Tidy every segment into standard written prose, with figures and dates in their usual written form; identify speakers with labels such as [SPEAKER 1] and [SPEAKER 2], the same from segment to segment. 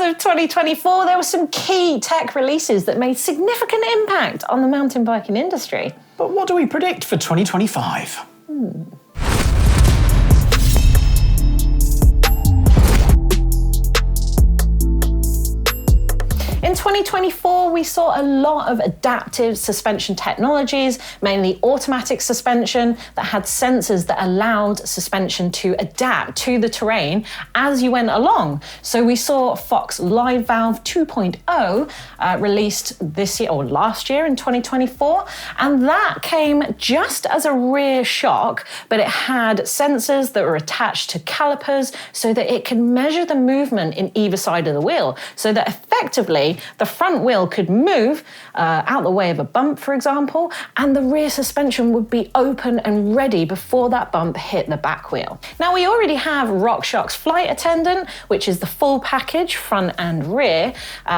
[SPEAKER 1] as of 2024, there were some key tech releases that made significant impact on the mountain biking industry.
[SPEAKER 2] But what do we predict for 2025?
[SPEAKER 1] In 2024, we saw a lot of adaptive suspension technologies, mainly automatic suspension that had sensors that allowed suspension to adapt to the terrain as you went along. So we saw Fox Live Valve 2.0 released this year or last year in 2024, and that came just as a rear shock, but it had sensors that were attached to calipers so that it could measure the movement in either side of the wheel, so that effectively the front wheel could move out the way of a bump, for example, and the rear suspension would be open and ready before that bump hit the back wheel. Now, we already have RockShox Flight Attendant, which is the full package, front and rear,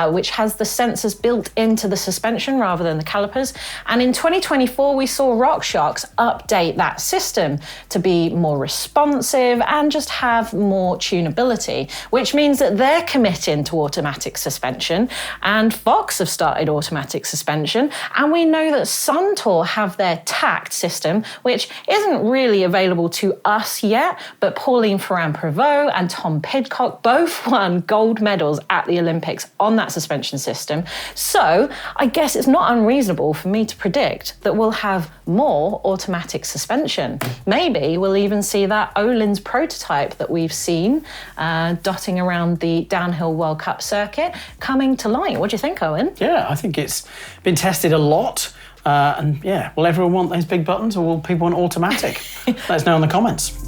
[SPEAKER 1] which has the sensors built into the suspension rather than the calipers. And in 2024, we saw RockShox update that system to be more responsive and just have more tunability, which means that they're committing to automatic suspension. And Fox have started automatic suspension, and we know that Suntour have their TACT system, which isn't really available to us yet, but Pauline Ferrand-Prévot and Tom Pidcock both won gold medals at the Olympics on that suspension system. So I guess it's not unreasonable for me to predict that we'll have more automatic suspension. Maybe we'll even see that Olin's prototype that we've seen dotting around the downhill World Cup circuit coming to light. What do you think, Owen?
[SPEAKER 2] Yeah, I think it's been tested a lot. And yeah, will everyone want those big buttons, or will people want automatic? Let us know in the comments.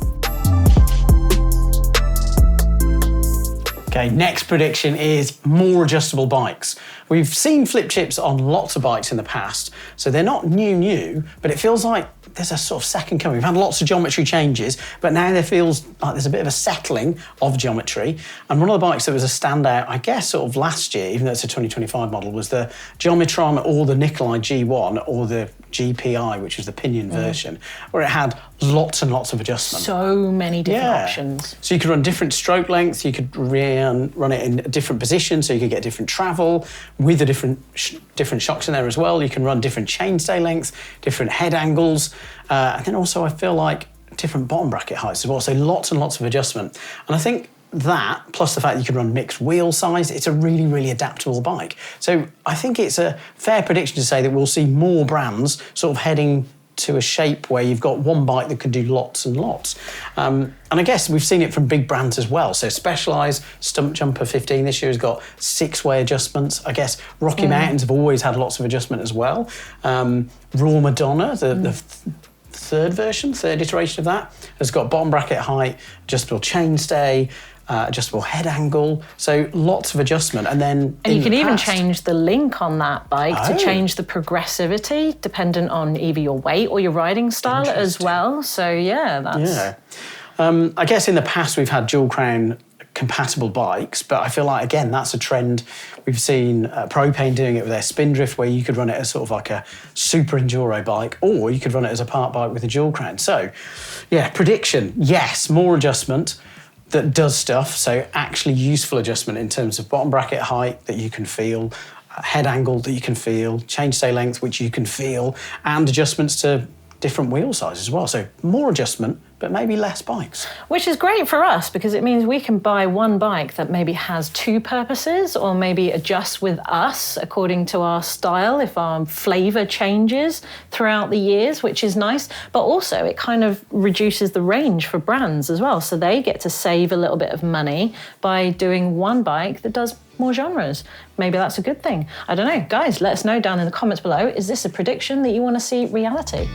[SPEAKER 2] Okay, next prediction is more adjustable bikes. We've seen flip chips on lots of bikes in the past, so they're not new, but it feels like there's a sort of second coming. We've had lots of geometry changes, but now there feels like there's a bit of a settling of geometry. And one of the bikes that was a standout, I guess, sort of last year, even though it's a 2025 model, was the Geometron or the Nikolai G1 or the GPI, which is the pinion version, where it had lots and lots of adjustment.
[SPEAKER 1] So many different options.
[SPEAKER 2] So you could run different stroke lengths, you could run it in different positions, so you could get different travel with the different shocks in there as well. You can run different chainstay lengths, different head angles, and then also I feel like different bottom bracket heights as well. So lots and lots of adjustment. And I think that, plus the fact that you can run mixed wheel size, it's a really, really adaptable bike. So I think it's a fair prediction to say that we'll see more brands sort of heading to a shape where you've got one bike that can do lots and lots. And I guess we've seen it from big brands as well. So Specialized Stump Jumper 15 this year has got 6-way adjustments. I guess Rocky Mountains have always had lots of adjustment as well. Raw Madonna, the third iteration of that, has got bottom bracket height, adjustable chainstay, adjustable head angle, so lots of adjustment. And you can even change the link on that bike to change the progressivity dependent on either your weight or your riding style as well. So yeah, that's... Yeah. I guess in the past we've had dual crown compatible bikes, but I feel like, again, that's a trend. We've seen Propane doing it with their Spindrift, where you could run it as sort of like a super enduro bike, or you could run it as a park bike with a dual crown. So yeah, prediction, yes, more adjustment that does stuff, so actually useful adjustment in terms of bottom bracket height that you can feel, head angle that you can feel, chainstay length which you can feel, and adjustments to different wheel sizes as well. So more adjustment, but maybe less bikes.
[SPEAKER 1] Which is great for us because it means we can buy one bike that maybe has two purposes, or maybe adjust with us according to our style if our flavour changes throughout the years, which is nice. But also it kind of reduces the range for brands as well. So they get to save a little bit of money by doing one bike that does more genres. Maybe that's a good thing. I don't know. Guys, let us know down in the comments below. Is this a prediction that you want to see reality?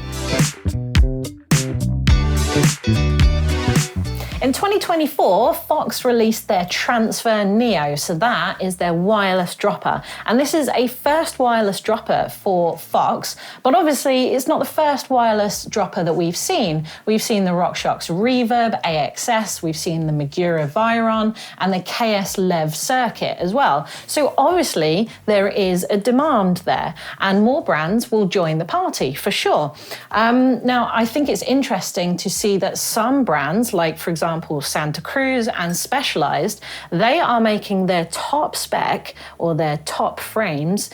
[SPEAKER 1] In 2024, Fox released their Transfer Neo, so that is their wireless dropper. And this is a first wireless dropper for Fox, but obviously it's not the first wireless dropper that we've seen. We've seen the RockShox Reverb AXS, we've seen the Magura Viron, and the KS Lev circuit as well. So obviously there is a demand there, and more brands will join the party for sure. Now, I think it's interesting to see that some brands, like for example, example, Santa Cruz and Specialized, they are making their top spec or their top frames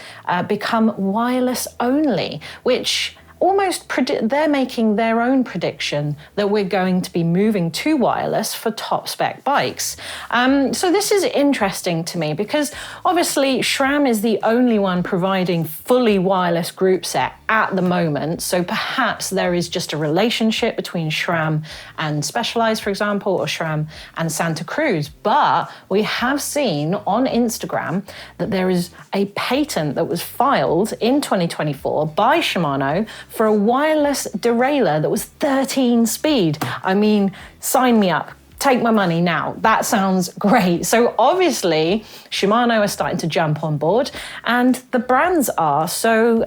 [SPEAKER 1] become wireless only, which almost they're making their own prediction that we're going to be moving to wireless for top spec bikes. So this is interesting to me because obviously SRAM is the only one providing fully wireless group set at the moment. So perhaps there is just a relationship between SRAM and Specialized, for example, or SRAM and Santa Cruz. But we have seen on Instagram that there is a patent that was filed in 2024 by Shimano for a wireless derailleur that was 13 speed. I mean, sign me up. Take my money now. That sounds great. So obviously, Shimano are starting to jump on board, and the brands are. So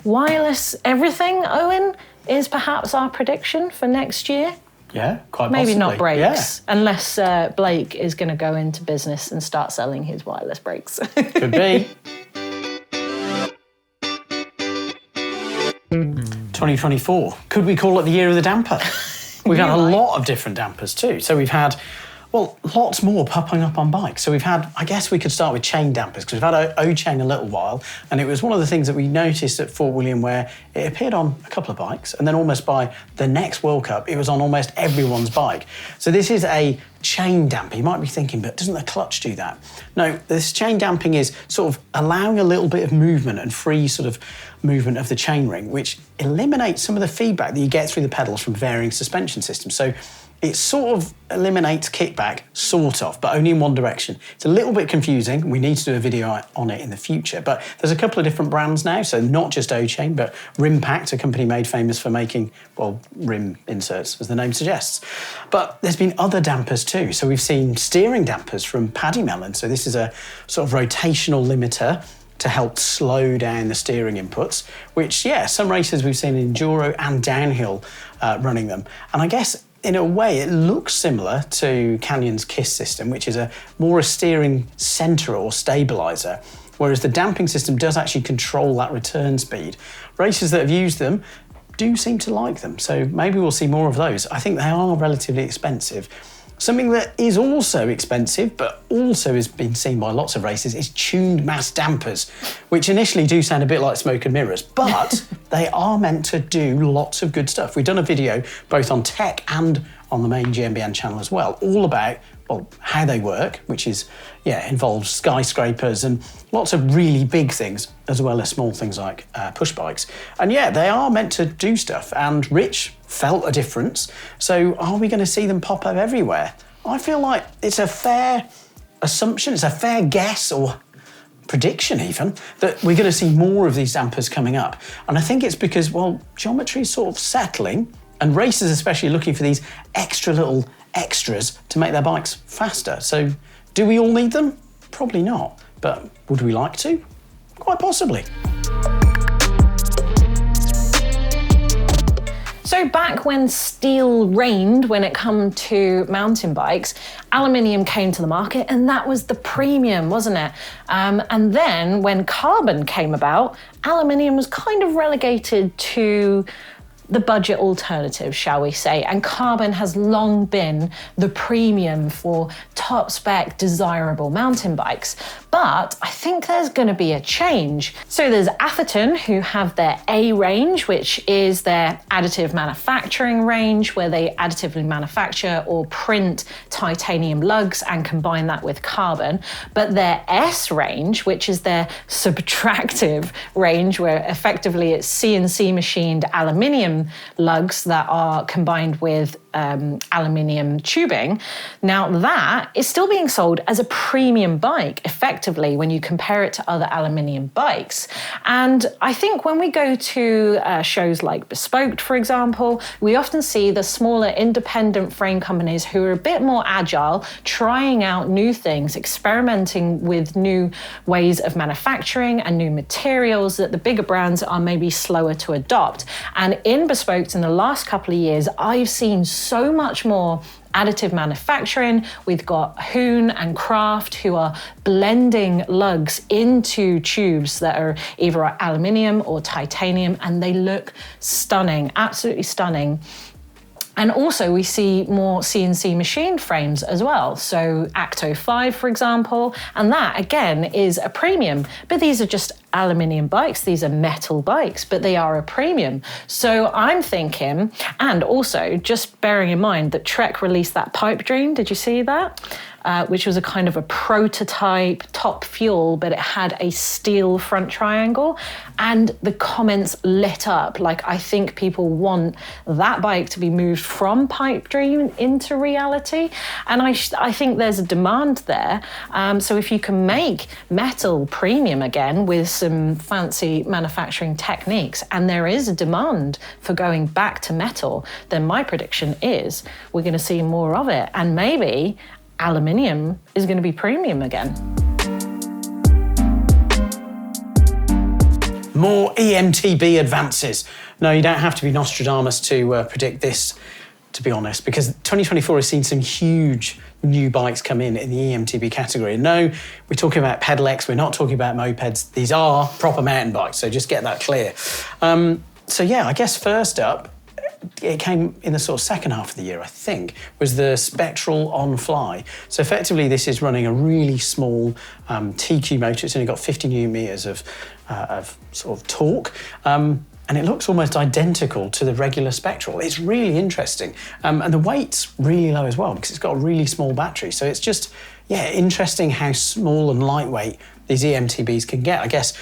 [SPEAKER 1] wireless everything, Owen, is perhaps our prediction for next year.
[SPEAKER 2] Yeah, quite
[SPEAKER 1] Maybe
[SPEAKER 2] possibly.
[SPEAKER 1] not brakes, unless Blake is going to go into business and start selling his wireless brakes.
[SPEAKER 2] Could be. 2024. Could we call it the year of the damper? We've had a lot of different dampers too. So we've had, well, lots more popping up on bikes. So we've had, I guess we could start with chain dampers because we've had O-chain a little while, and it was one of the things that we noticed at Fort William where it appeared on a couple of bikes, and then almost by the next World Cup, it was on almost everyone's bike. So this is a chain damper. You might be thinking, but doesn't the clutch do that? No, this chain damping is sort of allowing a little bit of movement and free sort of movement of the chainring, which eliminates some of the feedback that you get through the pedals from varying suspension systems. So it sort of eliminates kickback, sort of, but only in one direction. It's a little bit confusing. We need to do a video on it in the future, but there's a couple of different brands now, so not just O-Chain, but Rimpact, a company made famous for making, well, rim inserts, as the name suggests. But there's been other dampers too. So we've seen steering dampers from Paddy Mellon. So this is a sort of rotational limiter to help slow down the steering inputs, which, yeah, some racers we've seen in enduro and downhill running them. And I guess in a way, it looks similar to Canyon's KISS system, which is more a steering centre or stabiliser, whereas the damping system does actually control that return speed. Racers that have used them do seem to like them, so maybe we'll see more of those. I think they are relatively expensive. Something that is also expensive, but also has been seen by lots of racers, is tuned mass dampers, which initially do sound a bit like smoke and mirrors, but they are meant to do lots of good stuff. We've done a video both on tech and on the main GMBN channel as well, all about, well, how they work, which is, yeah, involves skyscrapers and lots of really big things, as well as small things like push bikes. And yeah, they are meant to do stuff, and Rich felt a difference. So are we going to see them pop up everywhere? I feel like it's a fair assumption, it's a fair guess, or prediction even, that we're going to see more of these dampers coming up. And I think it's because, well, geometry is sort of settling, and racers especially looking for these extra little extras to make their bikes faster. So do we all need them? Probably not. But would we like to? Quite possibly.
[SPEAKER 1] So back when steel reigned when it come to mountain bikes, aluminium came to the market, and that was the premium, wasn't it? And then when carbon came about, aluminium was kind of relegated to the budget alternative, shall we say, and carbon has long been the premium for top spec, desirable mountain bikes. But I think there's going to be a change. So there's Atherton, who have their A range, which is their additive manufacturing range, where they additively manufacture or print titanium lugs and combine that with carbon. But their S range, which is their subtractive range, where effectively it's CNC machined aluminium lugs that are combined with aluminium tubing. Now that is still being sold as a premium bike, effectively, when you compare it to other aluminium bikes. And I think when we go to shows like Bespoke, for example, we often see the smaller independent frame companies who are a bit more agile, trying out new things, experimenting with new ways of manufacturing and new materials that the bigger brands are maybe slower to adopt. And in Bespoke, in the last couple of years, I've seen so much more additive manufacturing. We've got Hoon and Craft, who are blending lugs into tubes that are either aluminium or titanium, and they look stunning, absolutely stunning. And also we see more CNC machined frames as well. So Acto 5, for example, and that again is a premium, but these are just aluminium bikes. These are metal bikes, but they are a premium. So I'm thinking, and also just bearing in mind that Trek released that pipe dream. Did you see that? Which was a kind of a prototype top fuel, but it had a steel front triangle, and the comments lit up. Like, I think people want that bike to be moved from pipe dream into reality, and I think there's a demand there. So if you can make metal premium again with some fancy manufacturing techniques, and there is a demand for going back to metal, then my prediction is we're going to see more of it, and maybe aluminium is going to be premium again.
[SPEAKER 2] More EMTB advances. No, you don't have to be Nostradamus to predict this, to be honest, because 2024 has seen some huge new bikes come in the EMTB category. No, we're talking about pedelecs, we're not talking about mopeds. These are proper mountain bikes, so just get that clear. So yeah, I guess first up, it came in the sort of second half of the year, I think, was the Spectral On Fly. So effectively, this is running a really small TQ motor. It's only got 50 newton meters of sort of torque. And it looks almost identical to the regular Spectral. It's really interesting. And the weight's really low as well because it's got a really small battery. So it's just, yeah, interesting how small and lightweight these EMTBs can get. I guess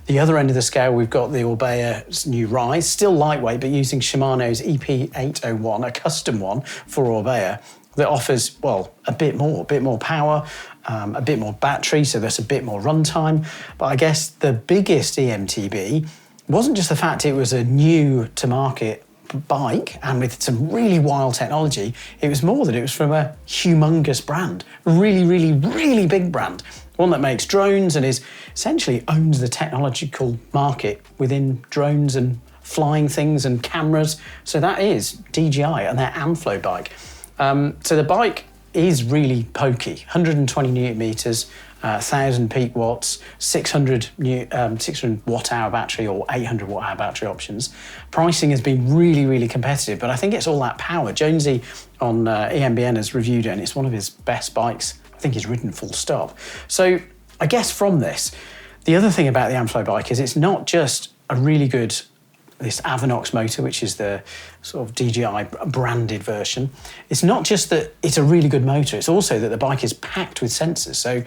[SPEAKER 2] the other end of the scale, we've got the Orbea's new Rise, still lightweight, but using Shimano's EP801, a custom one for Orbea, that offers, well, a bit more power, a bit more battery, so there's a bit more runtime. But I guess the biggest EMTB wasn't just the fact it was a new to market bike and with some really wild technology, it was more that it was from a humongous brand, really big brand. One that makes drones and essentially owns the technological market within drones and flying things and cameras. So that is DJI and their Amflow bike. So the bike is really pokey, 120 newton meters, 1,000 peak watts, 600 watt hour battery or 800 watt hour battery options. Pricing has been really competitive, but I think it's all that power. Jonesy on EMBN has reviewed it and it's one of his best bikes I think he's ridden full stop. So I guess from this, the other thing about the Amflow bike is it's not just a really good, this Avanox motor, which is the sort of DJI branded version. It's not just that it's a really good motor, it's also that the bike is packed with sensors. So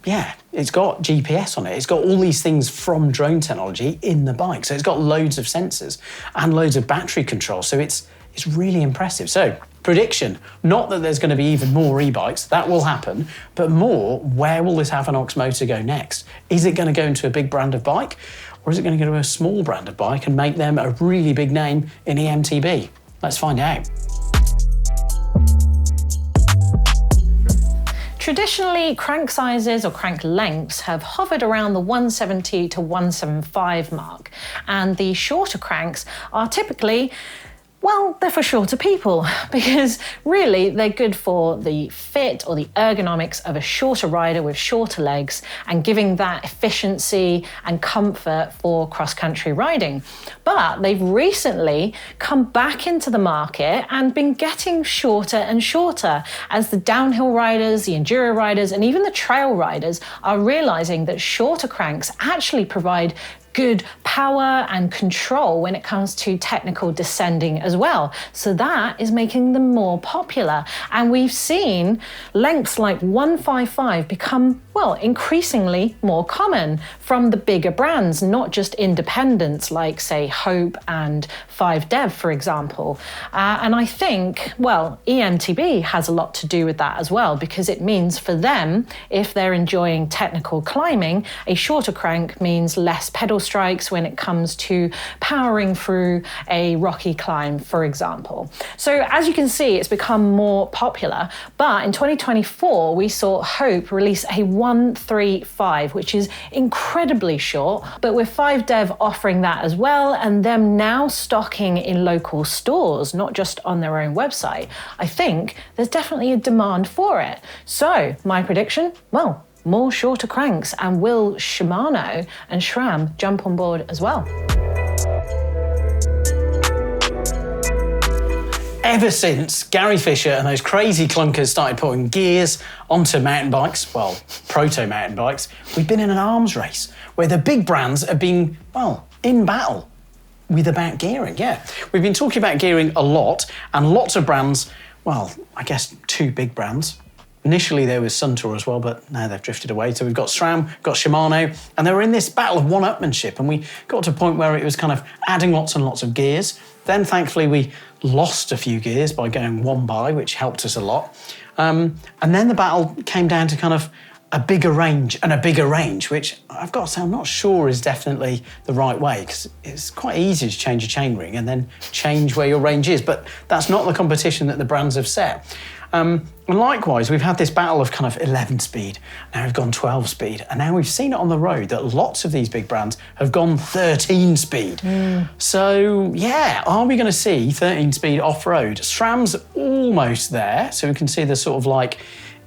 [SPEAKER 2] yeah, it's got GPS on it. It's got all these things from drone technology in the bike. So it's got loads of sensors and loads of battery control. So it's really impressive. So prediction, not that there's going to be even more e-bikes, that will happen, but more, where will this Avanox motor go next? Is it going to go into a big brand of bike, or is it going to go to a small brand of bike and make them a really big name in EMTB? Let's find out.
[SPEAKER 1] Traditionally, crank sizes or crank lengths have hovered around the 170 to 175 mark, and the shorter cranks are typically, well, they're for shorter people because really they're good for the fit or the ergonomics of a shorter rider with shorter legs and giving that efficiency and comfort for cross-country riding. But they've recently come back into the market and been getting shorter and shorter as the downhill riders, the enduro riders, and even the trail riders are realizing that shorter cranks actually provide good power and control when it comes to technical descending as well. So that is making them more popular. And we've seen lengths like 155 become, well, increasingly more common from the bigger brands, not just independents like, say, Hope and 5Dev, for example. And I think, well, EMTB has a lot to do with that as well, because it means for them, if they're enjoying technical climbing, a shorter crank means less pedal strikes when it comes to powering through a rocky climb, for example. So as you can see, it's become more popular. But in 2024, we saw Hope release a 135, which is incredibly short, but with 5Dev offering that as well, and them now stocking in local stores, not just on their own website, I think there's definitely a demand for it. So my prediction, well, more shorter cranks, and will Shimano and SRAM jump on board as well?
[SPEAKER 2] ever since Gary Fisher and those crazy clunkers started putting gears onto mountain bikes, well, proto-mountain bikes, we've been in an arms race where the big brands have been, well, in battle with about gearing, yeah. We've been talking about gearing a lot, and lots of brands, well, I guess 2 big brands. Initially there was Suntour as well, but now they've drifted away. So we've got SRAM, got Shimano, and they were in this battle of one-upmanship, and we got to a point where it was kind of adding lots and lots of gears. Then thankfully we lost a few gears by going one by, which helped us a lot. And then the battle came down to kind of a bigger range and a bigger range, which I've got to say I'm not sure is definitely the right way, because it's quite easy to change a chainring and then change where your range is, but that's not the competition that the brands have set. And likewise, we've had this battle of kind of 11 speed, now we've gone 12 speed, and now we've seen it on the road that lots of these big brands have gone 13 speed. So yeah, are we going to see 13 speed off-road? SRAM's almost there, so we can see the sort of like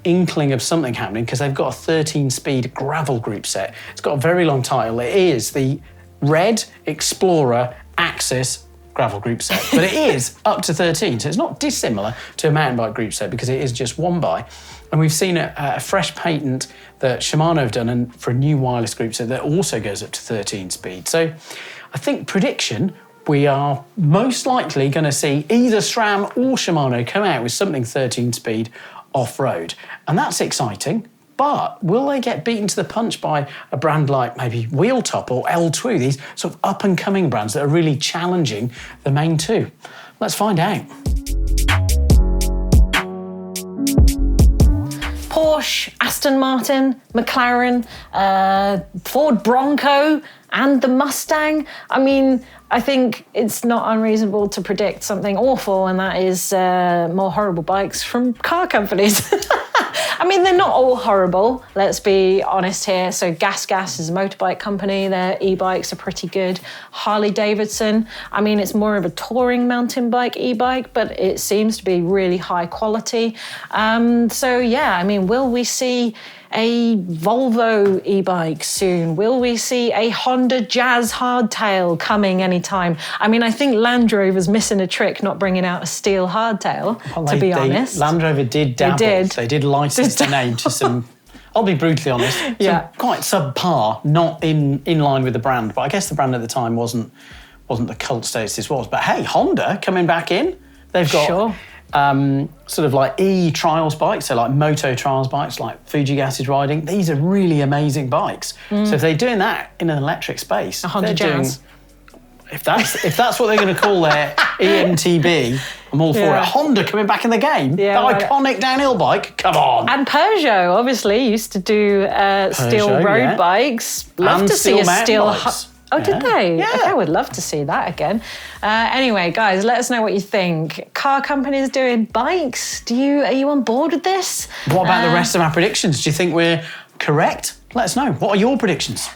[SPEAKER 2] inkling of something happening, because they've got a 13 speed gravel group set. It's got a very long title. It is the Red Explorer Axis gravel group set, but it is up to 13, so it's not dissimilar to a mountain bike group set because it is just one by. And we've seen a fresh patent that Shimano have done and for a new wireless group set that also goes up to 13 speed. So I think prediction, we are most likely going to see either SRAM or Shimano come out with something 13 speed off-road, and that's exciting. But will they get beaten to the punch by a brand like maybe Wheeltop or L2, these sort of up-and-coming brands that are really challenging the main 2? Let's find out.
[SPEAKER 1] Porsche, Aston Martin, McLaren, Ford Bronco, and the Mustang. I mean, I think it's not unreasonable to predict something awful, and that is more horrible bikes from car companies. I mean, they're not all horrible, let's be honest here. So Gas is a motorbike company. Their e-bikes are pretty good. Harley Davidson, I mean, it's more of a touring mountain bike e-bike, but it seems to be really high quality. So yeah, I mean, will we see a Volvo e-bike soon? Will we see a Honda Jazz hardtail coming anytime? I mean, I think Land Rover's missing a trick not bringing out a steel hardtail, to be honest.
[SPEAKER 2] Land Rover did dabble. They did license the name to some, I'll be brutally honest,
[SPEAKER 1] yeah,
[SPEAKER 2] quite subpar, not in line with the brand. But I guess the brand at the time wasn't the cult status this was. But hey, Honda coming back in. They've got...
[SPEAKER 1] Sure.
[SPEAKER 2] Sort of like e-trials bikes, so like moto trials bikes, like Fujigas is riding. These are really amazing bikes. So if they're doing that in an electric space,
[SPEAKER 1] a Honda Jazz.
[SPEAKER 2] If that's what they're going to call their EMTB, I'm all for it. Honda coming back in the game, the iconic downhill bike. Come on.
[SPEAKER 1] And Peugeot obviously used to do steel road bikes. Love
[SPEAKER 2] and
[SPEAKER 1] to see a steel.
[SPEAKER 2] Bikes.
[SPEAKER 1] Oh, did they?
[SPEAKER 2] Yeah.
[SPEAKER 1] Okay, I would love to see that again. Anyway, guys, let us know what you think. Car companies doing bikes. Are you on board with this?
[SPEAKER 2] What about the rest of our predictions? Do you think we're correct? Let us know. What are your predictions?